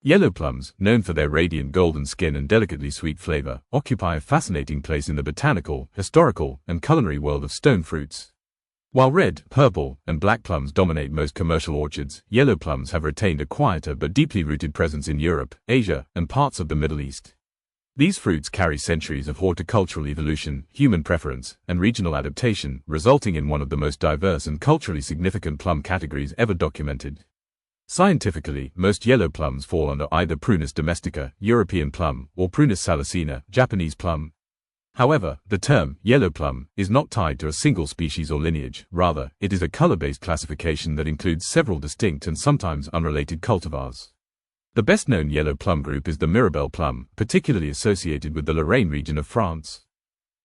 Yellow plums, known for their radiant golden skin and delicately sweet flavor, occupy a fascinating place in the botanical, historical, and culinary world of stone fruits. While red, purple, and black plums dominate most commercial orchards, yellow plums have retained a quieter but deeply rooted presence in Europe, Asia, and parts of the Middle East. These fruits carry centuries of horticultural evolution, human preference, and regional adaptation, resulting in one of the most diverse and culturally significant plum categories ever documented. Scientifically, most yellow plums fall under either Prunus domestica, European plum, or Prunus salicina, Japanese plum. However, the term yellow plum is not tied to a single species or lineage. Rather, it is a color-based classification that includes several distinct and sometimes unrelated cultivars. The best-known yellow plum group is the mirabelle plum, particularly associated with the Lorraine region of France.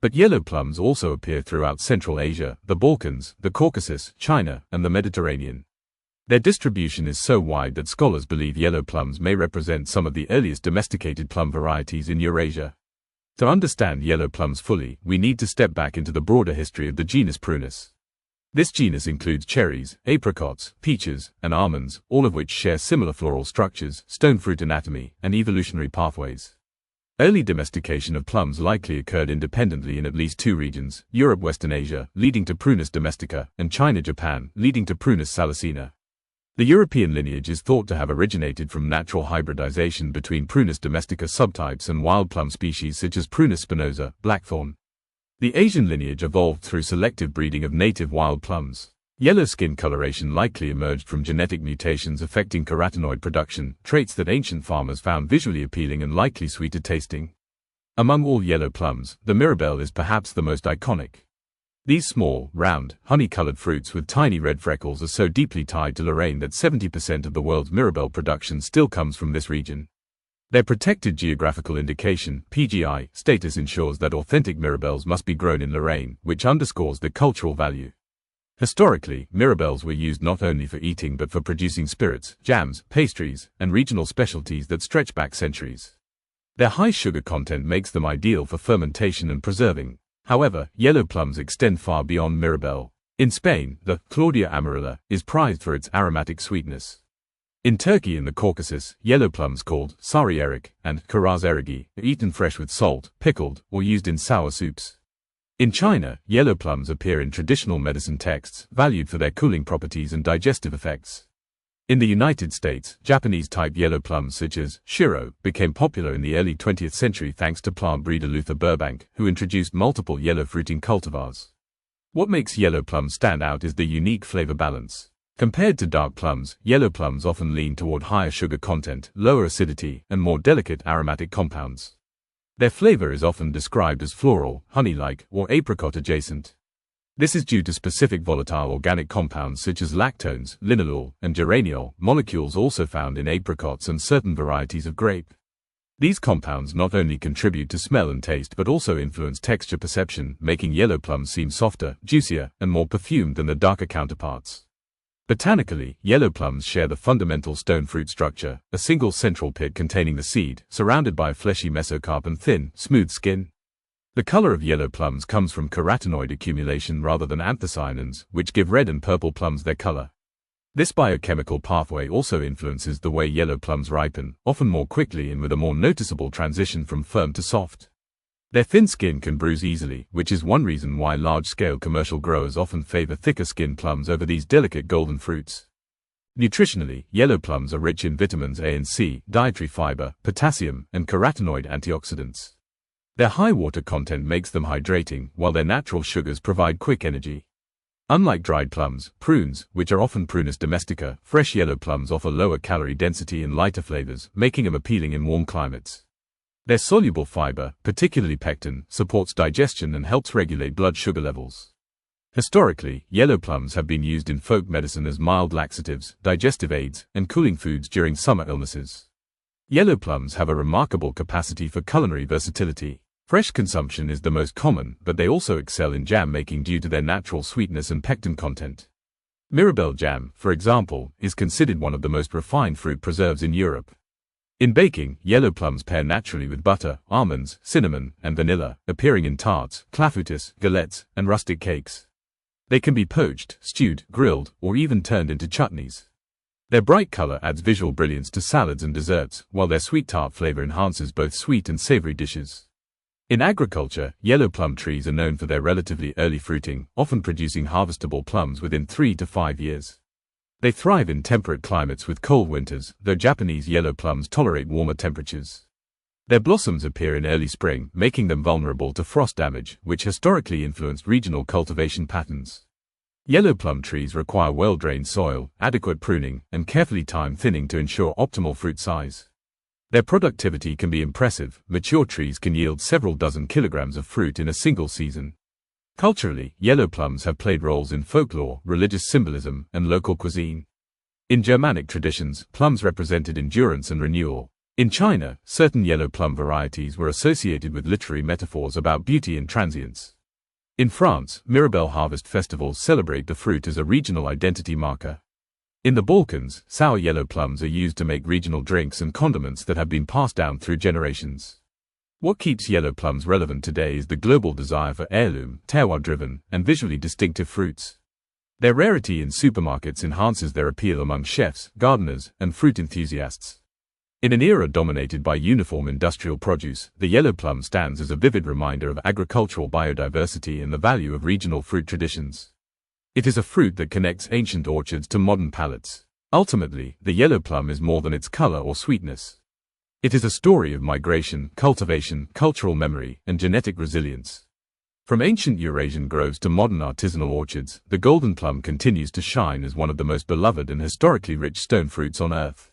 But yellow plums also appear throughout Central Asia, the Balkans, the Caucasus, China, and the Mediterranean. Their distribution is so wide that scholars believe yellow plums may represent some of the earliest domesticated plum varieties in Eurasia. To understand yellow plums fully, we need to step back into the broader history of the genus Prunus. This genus includes cherries, apricots, peaches, and almonds, all of which share similar floral structures, stone fruit anatomy, and evolutionary pathways. Early domestication of plums likely occurred independently in at least two regions: Europe, Western Asia, leading to Prunus domestica, and China, Japan, leading to Prunus salicina. The European lineage is thought to have originated from natural hybridization between Prunus domestica subtypes and wild plum species such as Prunus spinosa, blackthorn. The Asian lineage evolved through selective breeding of native wild plums. Yellow skin coloration likely emerged from genetic mutations affecting carotenoid production, traits that ancient farmers found visually appealing and likely sweeter tasting. Among all yellow plums, the mirabelle is perhaps the most iconic. These small, round, honey-colored fruits with tiny red freckles are so deeply tied to Lorraine that 70% of the world's mirabelle production still comes from this region. Their protected geographical indication (PGI) status ensures that authentic mirabelles must be grown in Lorraine, which underscores their cultural value. Historically, mirabelles were used not only for eating but for producing spirits, jams, pastries, and regional specialties that stretch back centuries. Their high sugar content makes them ideal for fermentation and preserving. However, yellow plums extend far beyond mirabelle. In Spain, the Claudia amarilla is prized for its aromatic sweetness. In Turkey and the Caucasus, yellow plums called sari erik and kiraz erigi are eaten fresh with salt, pickled, or used in sour soups. In China, yellow plums appear in traditional medicine texts, valued for their cooling properties and digestive effects. In the United States, Japanese-type yellow plums such as Shiro became popular in the early 20th century thanks to plant breeder Luther Burbank, who introduced multiple yellow fruiting cultivars. What makes yellow plums stand out is the unique flavor balance. Compared to dark plums, yellow plums often lean toward higher sugar content, lower acidity, and more delicate aromatic compounds. Their flavor is often described as floral, honey-like, or apricot-adjacent. This is due to specific volatile organic compounds such as lactones, linalool, and geraniol, molecules also found in apricots and certain varieties of grape. These compounds not only contribute to smell and taste but also influence texture perception, making yellow plums seem softer, juicier, and more perfumed than their darker counterparts. Botanically, yellow plums share the fundamental stone fruit structure, a single central pit containing the seed, surrounded by a fleshy mesocarp and thin, smooth skin. The color of yellow plums comes from carotenoid accumulation rather than anthocyanins, which give red and purple plums their color. This biochemical pathway also influences the way yellow plums ripen, often more quickly and with a more noticeable transition from firm to soft. Their thin skin can bruise easily, which is one reason why large-scale commercial growers often favor thicker-skinned plums over these delicate golden fruits. Nutritionally, yellow plums are rich in vitamins A and C, dietary fiber, potassium, and carotenoid antioxidants. Their high water content makes them hydrating, while their natural sugars provide quick energy. Unlike dried plums, prunes, which are often Prunus domestica, fresh yellow plums offer lower calorie density and lighter flavors, making them appealing in warm climates. Their soluble fiber, particularly pectin, supports digestion and helps regulate blood sugar levels. Historically, yellow plums have been used in folk medicine as mild laxatives, digestive aids, and cooling foods during summer illnesses. Yellow plums have a remarkable capacity for culinary versatility. Fresh consumption is the most common, but they also excel in jam making due to their natural sweetness and pectin content. Mirabelle jam, for example, is considered one of the most refined fruit preserves in Europe. In baking, yellow plums pair naturally with butter, almonds, cinnamon, and vanilla, appearing in tarts, clafoutis, galettes, and rustic cakes. They can be poached, stewed, grilled, or even turned into chutneys. Their bright color adds visual brilliance to salads and desserts, while their sweet tart flavor enhances both sweet and savory dishes. In agriculture, yellow plum trees are known for their relatively early fruiting, often producing harvestable plums within 3 to 5 years. They thrive in temperate climates with cold winters, though Japanese yellow plums tolerate warmer temperatures. Their blossoms appear in early spring, making them vulnerable to frost damage, which historically influenced regional cultivation patterns. Yellow plum trees require well-drained soil, adequate pruning, and carefully timed thinning to ensure optimal fruit size. Their productivity can be impressive. Mature trees can yield several dozen kilograms of fruit in a single season. Culturally, yellow plums have played roles in folklore, religious symbolism, and local cuisine. In Germanic traditions, plums represented endurance and renewal. In China, certain yellow plum varieties were associated with literary metaphors about beauty and transience. In France, mirabelle harvest festivals celebrate the fruit as a regional identity marker. In the Balkans, sour yellow plums are used to make regional drinks and condiments that have been passed down through generations. What keeps yellow plums relevant today is the global desire for heirloom, terroir-driven, and visually distinctive fruits. Their rarity in supermarkets enhances their appeal among chefs, gardeners, and fruit enthusiasts. In an era dominated by uniform industrial produce, the yellow plum stands as a vivid reminder of agricultural biodiversity and the value of regional fruit traditions. It is a fruit that connects ancient orchards to modern palates. Ultimately, the yellow plum is more than its color or sweetness. It is a story of migration, cultivation, cultural memory, and genetic resilience. From ancient Eurasian groves to modern artisanal orchards, the golden plum continues to shine as one of the most beloved and historically rich stone fruits on earth.